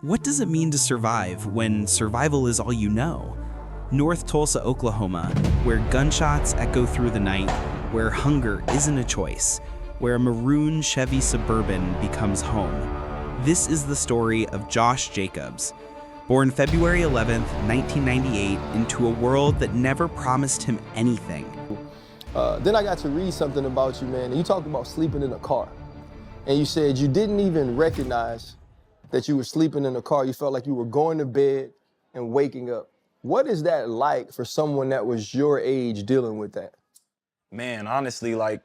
What does it mean to survive when survival is all you know? North Tulsa, Oklahoma, where gunshots echo through the night, where hunger isn't a choice, where a maroon Chevy Suburban becomes home. This is the story of Josh Jacobs, born February 11th, 1998, into a world that never promised him anything. Then I got to read something about you, man, and you talked about sleeping in a car. And you said you didn't even recognize that you were sleeping in a car. You felt like you were going to bed and waking up. What is that like for someone that was your age dealing with that? Man, honestly, like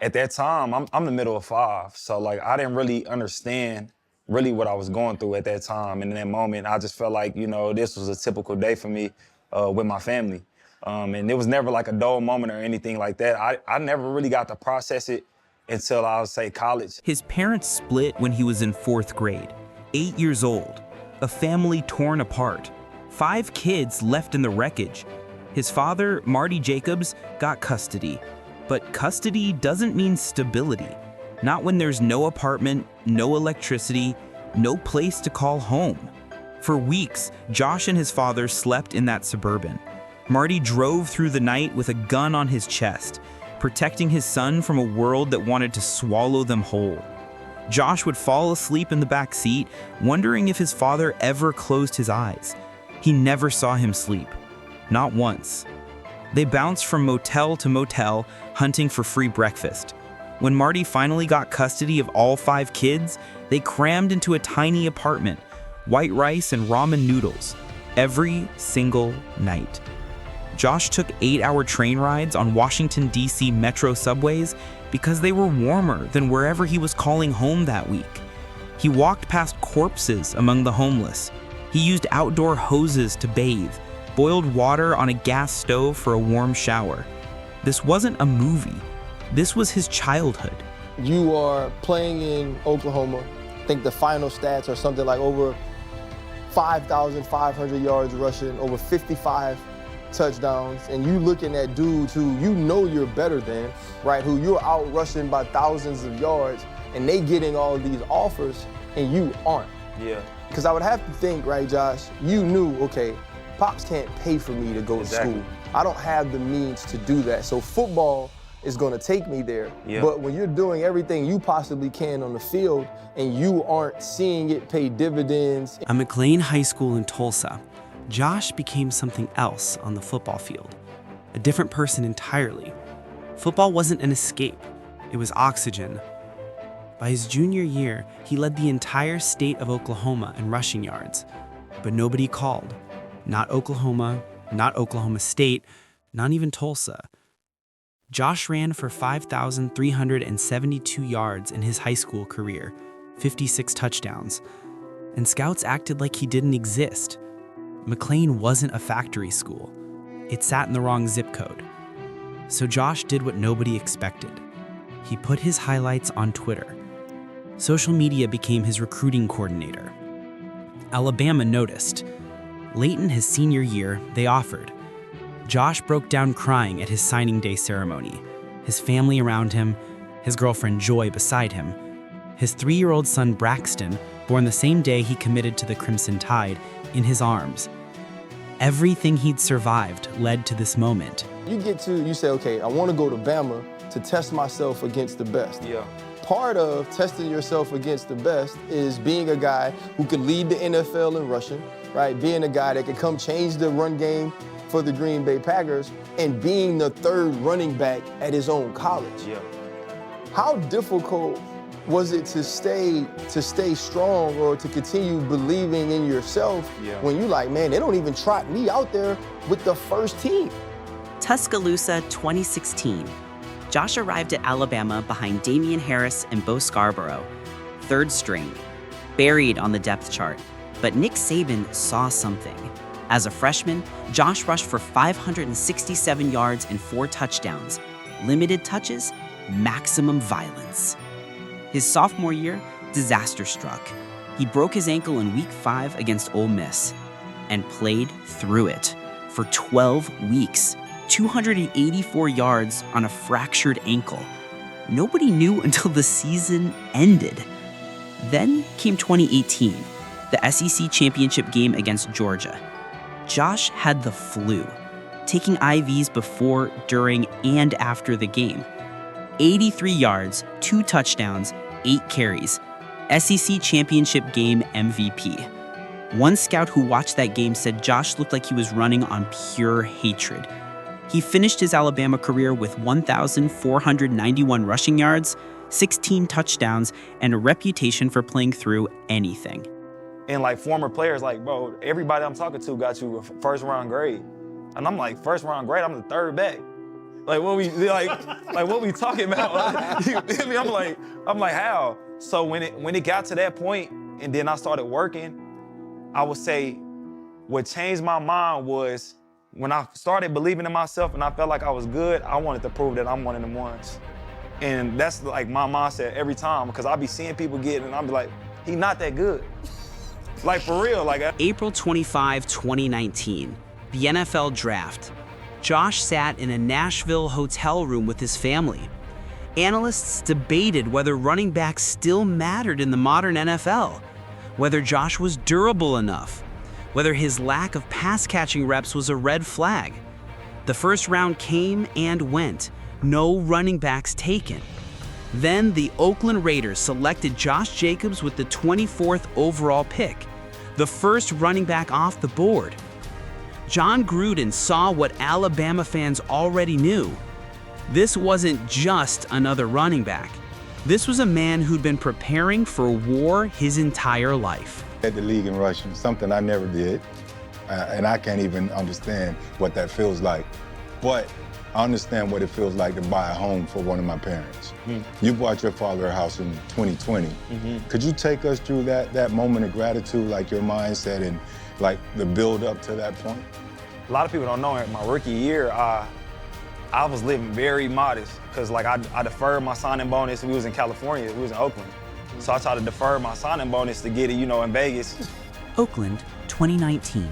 at that time, I'm the middle of five. So like I didn't really understand really what I was going through at that time. And in that moment, I just felt like, this was a typical day for me with my family. And it was never like a dull moment or anything like that. I never really got to process it until I would say college. His parents split when he was in 4th grade, 8 years old, a family torn apart, 5 kids left in the wreckage. His father, Marty Jacobs, got custody, but custody doesn't mean stability. Not when there's no apartment, no electricity, no place to call home. For weeks, Josh and his father slept in that Suburban. Marty drove through the night with a gun on his chest, protecting his son from a world that wanted to swallow them whole. Josh would fall asleep in the back seat, wondering if his father ever closed his eyes. He never saw him sleep, not once. They bounced from motel to motel, hunting for free breakfast. When Marty finally got custody of all 5 kids, they crammed into a tiny apartment, white rice and ramen noodles, every single night. Josh took 8-hour train rides on Washington, D.C. metro subways because they were warmer than wherever he was calling home that week. He walked past corpses among the homeless. He used outdoor hoses to bathe, boiled water on a gas stove for a warm shower. This wasn't a movie. This was his childhood. You are playing in Oklahoma. I think the final stats are something like over 5,500 yards rushing, over 55 touchdowns, and you looking at dudes who you know you're better than, right? Who you're out rushing by thousands of yards, and they getting all these offers, and you aren't. Yeah. Because I would have to think, right, Josh, you knew, okay, Pops can't pay for me to go to school. I don't have the means to do that. So football is going to take me there. Yeah. But when you're doing everything you possibly can on the field and you aren't seeing it pay dividends. At McLean High School in Tulsa, Josh became something else on the football field, a different person entirely. Football wasn't an escape, it was oxygen. By his junior year, he led the entire state of Oklahoma in rushing yards, but nobody called. Not Oklahoma, not Oklahoma State, not even Tulsa. Josh ran for 5,372 yards in his high school career, 56 touchdowns, and scouts acted like he didn't exist. McLean wasn't a factory school. It sat in the wrong zip code. So Josh did what nobody expected. He put his highlights on Twitter. Social media became his recruiting coordinator. Alabama noticed. Late in his senior year, they offered. Josh broke down crying at his signing day ceremony, his family around him, his girlfriend Joy beside him, his 3-year-old son Braxton, born the same day he committed to the Crimson Tide, in his arms. Everything he'd survived led to this moment. You say, okay, I want to go to Bama to test myself against the best. Yeah. Part of testing yourself against the best is being a guy who could lead the NFL in rushing, right? Being a guy that could come change the run game for the Green Bay Packers and being the 3rd running back at his own college. Yeah. How difficult was it to stay strong or to continue believing in yourself when you like, man, they don't even trot me out there with the first team? Tuscaloosa 2016. Josh arrived at Alabama behind Damian Harris and Bo Scarborough, 3rd string, buried on the depth chart. But Nick Saban saw something. As a freshman, Josh rushed for 567 yards and 4 touchdowns. Limited touches, maximum violence. His sophomore year, disaster struck. He broke his ankle in week 5 against Ole Miss and played through it for 12 weeks, 284 yards on a fractured ankle. Nobody knew until the season ended. Then came 2018. the SEC championship game against Georgia. Josh had the flu, taking IVs before, during, and after the game. 83 yards, 2 touchdowns, 8 carries. SEC championship game MVP. One scout who watched that game said Josh looked like he was running on pure hatred. He finished his Alabama career with 1,491 rushing yards, 16 touchdowns, and a reputation for playing through anything. And like former players, like, bro, everybody I'm talking to got you a first round grade. And I'm like, first round grade, I'm the third back. Like what we what we talking about? You feel me? I'm like, how? So when it got to that point and then I started working, I would say what changed my mind was when I started believing in myself and I felt like I was good, I wanted to prove that I'm one of them ones. And that's like my mindset every time, because I be seeing people get it and I'm be like, he not that good. Like for real, like. April 25, 2019, the NFL draft. Josh sat in a Nashville hotel room with his family. Analysts debated whether running backs still mattered in the modern NFL, whether Josh was durable enough, whether his lack of pass-catching reps was a red flag. The first round came and went, no running backs taken. Then the Oakland Raiders selected Josh Jacobs with the 24th overall pick, the first running back off the board. John Gruden saw what Alabama fans already knew. This wasn't just another running back. This was a man who'd been preparing for war his entire life. Led the league in rushing, something I never did, and I can't even understand what that feels like. But I understand what it feels like to buy a home for one of my parents. You bought your father a house in 2020. Could you take us through that moment of gratitude, like your mindset and like the build up to that point? A lot of people don't know, in my rookie year, I was living very modest because like I deferred my signing bonus. We was in California, we was in Oakland. So I tried to defer my signing bonus to get it, in Vegas. Oakland, 2019.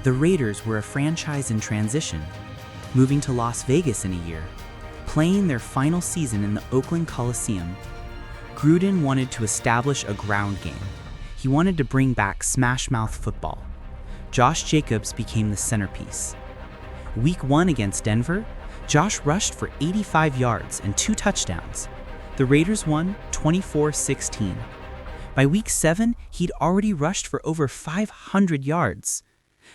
The Raiders were a franchise in transition, moving to Las Vegas in a year, playing their final season in the Oakland Coliseum. Gruden wanted to establish a ground game. He wanted to bring back smash mouth football. Josh Jacobs became the centerpiece. Week 1 against Denver, Josh rushed for 85 yards and 2 touchdowns. The Raiders won 24-16. By week 7, he'd already rushed for over 500 yards.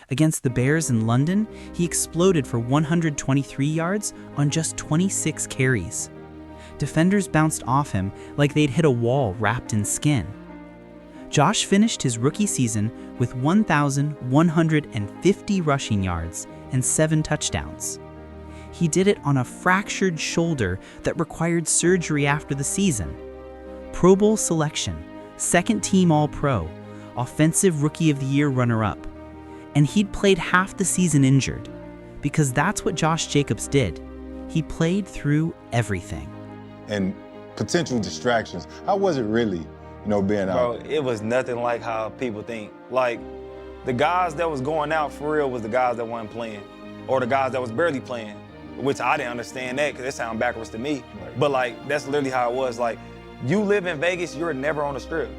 Against the Bears in London, he exploded for 123 yards on just 26 carries. Defenders bounced off him like they'd hit a wall wrapped in skin. Josh finished his rookie season with 1,150 rushing yards and 7 touchdowns. He did it on a fractured shoulder that required surgery after the season. Pro Bowl selection, second-team All-Pro, Offensive Rookie of the Year runner-up. And he'd played half the season injured, because that's what Josh Jacobs did. He played through everything. And potential distractions. How was it really, being out? Bro, it was nothing like how people think. Like, the guys that was going out for real was the guys that weren't playing, or the guys that was barely playing, which I didn't understand that because it sounded backwards to me. Right. But like, that's literally how it was. Like, you live in Vegas, you're never on the strip.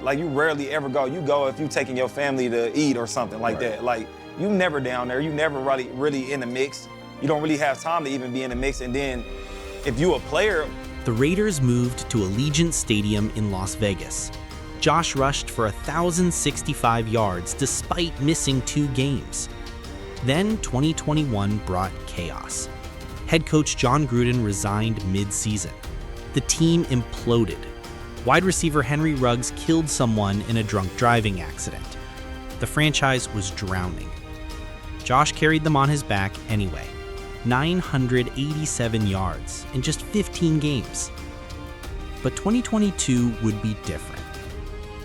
Like, you rarely ever go. You go if you taking your family to eat or something like that. Like, you never down there. You never really in the mix. You don't really have time to even be in the mix. And then if you a player. The Raiders moved to Allegiant Stadium in Las Vegas. Josh rushed for 1,065 yards despite missing 2 games. Then 2021 brought chaos. Head coach John Gruden resigned mid-season. The team imploded. Wide receiver Henry Ruggs killed someone in a drunk driving accident. The franchise was drowning. Josh carried them on his back anyway. 987 yards in just 15 games. But 2022 would be different.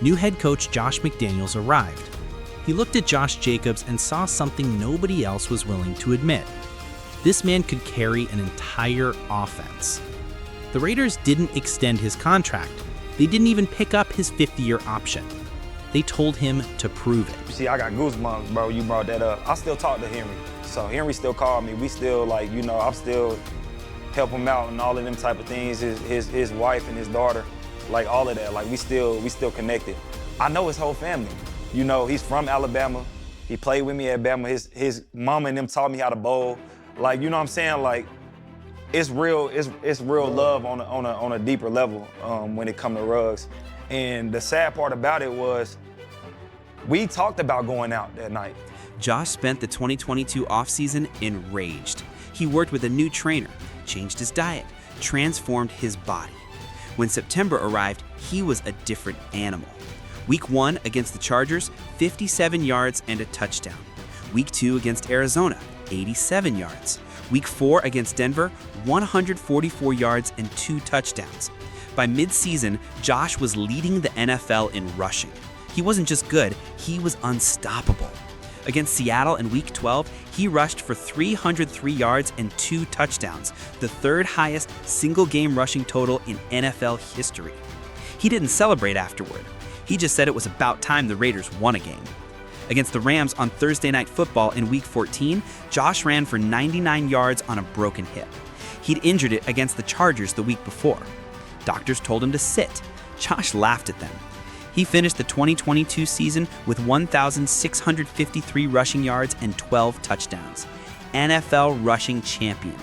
New head coach Josh McDaniels arrived. He looked at Josh Jacobs and saw something nobody else was willing to admit. This man could carry an entire offense. The Raiders didn't extend his contract. They didn't even pick up his 5th-year option. They told him to prove it. See, I got goosebumps, bro. You brought that up. I still talk to Henry. So Henry still called me. We still I'm still help him out and all of them type of things. His wife and his daughter, like all of that. Like we still connected. I know his whole family. You know, he's from Alabama. He played with me at Bama. His mama and them taught me how to bowl. Like, you know what I'm saying? Like, it's real love on a deeper level when it comes to Ruggs. And the sad part about it was we talked about going out that night. Josh spent the 2022 offseason enraged. He worked with a new trainer, changed his diet, transformed his body. When September arrived, he was a different animal. Week 1 against the Chargers, 57 yards and a touchdown. Week 2 against Arizona, 87 yards. Week 4 against Denver, 144 yards and 2 touchdowns. By mid-season, Josh was leading the NFL in rushing. He wasn't just good, he was unstoppable. Against Seattle in Week 12, he rushed for 303 yards and 2 touchdowns, the third highest single-game rushing total in NFL history. He didn't celebrate afterward. He just said it was about time the Raiders won a game. Against the Rams on Thursday Night Football in Week 14, Josh ran for 99 yards on a broken hip. He'd injured it against the Chargers the week before. Doctors told him to sit. Josh laughed at them. He finished the 2022 season with 1,653 rushing yards and 12 touchdowns. NFL rushing champion.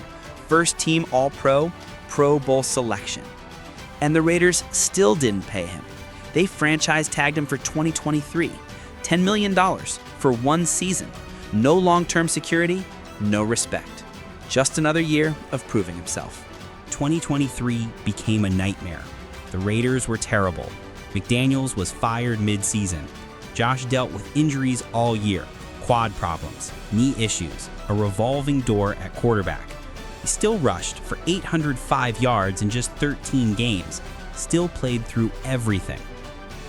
First team All-Pro, Pro Bowl selection. And the Raiders still didn't pay him. They franchise tagged him for 2023. $10 million for one season. No long-term security, no respect. Just another year of proving himself. 2023 became a nightmare. The Raiders were terrible. McDaniels was fired mid-season. Josh dealt with injuries all year, quad problems, knee issues, a revolving door at quarterback. He still rushed for 805 yards in just 13 games, still played through everything.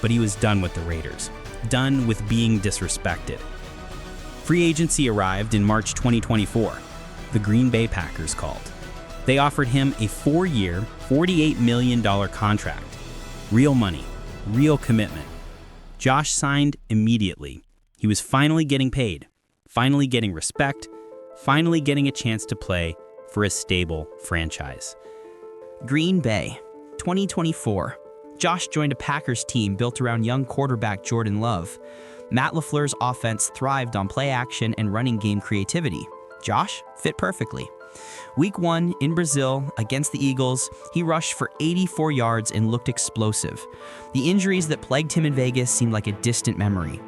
But he was done with the Raiders, done with being disrespected. Free agency arrived in March 2024. The Green Bay Packers called. They offered him a 4-year, $48 million contract. Real money, real commitment. Josh signed immediately. He was finally getting paid, finally getting respect, finally getting a chance to play for a stable franchise. Green Bay, 2024. Josh joined a Packers team built around young quarterback Jordan Love. Matt LaFleur's offense thrived on play action and running game creativity. Josh fit perfectly. Week 1 in Brazil against the Eagles, he rushed for 84 yards and looked explosive. The injuries that plagued him in Vegas seemed like a distant memory.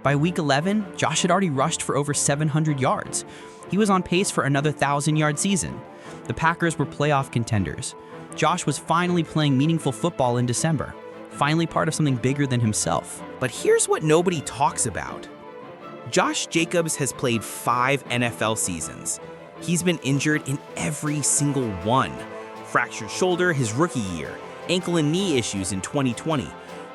By week 11, Josh had already rushed for over 700 yards. He was on pace for another 1,000-yard season. The Packers were playoff contenders. Josh was finally playing meaningful football in December, finally part of something bigger than himself. But here's what nobody talks about. Josh Jacobs has played 5 NFL seasons. He's been injured in every single one. Fractured shoulder his rookie year, ankle and knee issues in 2020,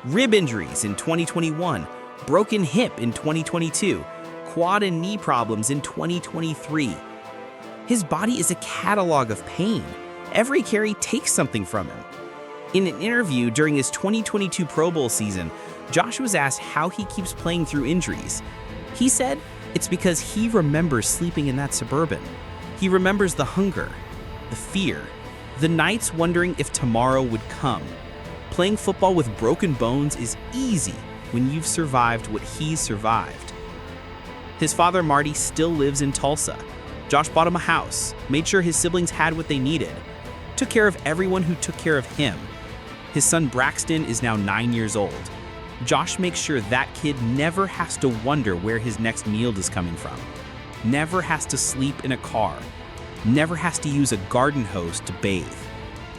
rib injuries in 2021, broken hip in 2022, quad and knee problems in 2023. His body is a catalog of pain. Every carry takes something from him. In an interview during his 2022 Pro Bowl season, Josh was asked how he keeps playing through injuries. He said it's because he remembers sleeping in that Suburban. He remembers the hunger, the fear, the nights wondering if tomorrow would come. Playing football with broken bones is easy when you've survived what he's survived. His father, Marty, still lives in Tulsa. Josh bought him a house, made sure his siblings had what they needed, took care of everyone who took care of him. His son Braxton is now 9 years old. Josh makes sure that kid never has to wonder where his next meal is coming from, never has to sleep in a car, never has to use a garden hose to bathe.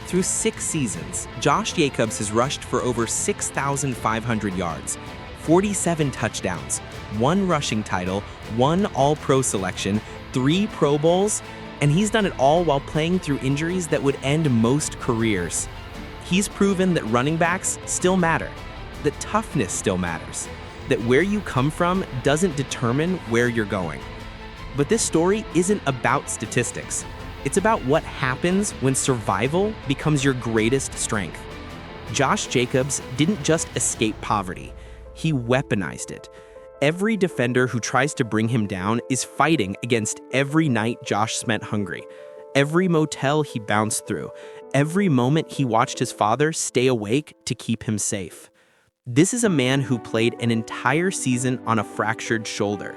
Through 6 seasons, Josh Jacobs has rushed for over 6,500 yards, 47 touchdowns, 1 rushing title, 1 All-Pro selection, 3 Pro Bowls, and he's done it all while playing through injuries that would end most careers. He's proven that running backs still matter, that toughness still matters, that where you come from doesn't determine where you're going. But this story isn't about statistics. It's about what happens when survival becomes your greatest strength. Josh Jacobs didn't just escape poverty, he weaponized it. Every defender who tries to bring him down is fighting against every night Josh spent hungry, every motel he bounced through, every moment he watched his father stay awake to keep him safe. This is a man who played an entire season on a fractured shoulder,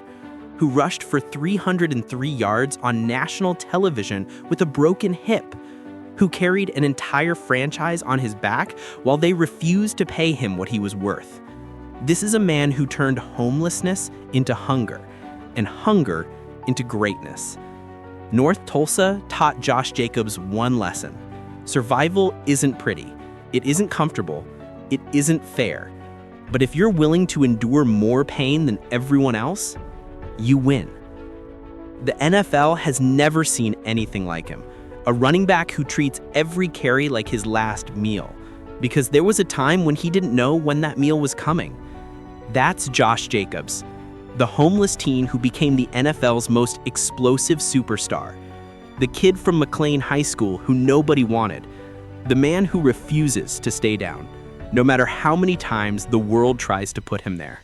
who rushed for 303 yards on national television with a broken hip, who carried an entire franchise on his back while they refused to pay him what he was worth. This is a man who turned homelessness into hunger, and hunger into greatness. North Tulsa taught Josh Jacobs one lesson. Survival isn't pretty, it isn't comfortable, it isn't fair. But if you're willing to endure more pain than everyone else, you win. The NFL has never seen anything like him. A running back who treats every carry like his last meal, because there was a time when he didn't know when that meal was coming. That's Josh Jacobs, the homeless teen who became the NFL's most explosive superstar. The kid from McLean High School who nobody wanted. The man who refuses to stay down, no matter how many times the world tries to put him there.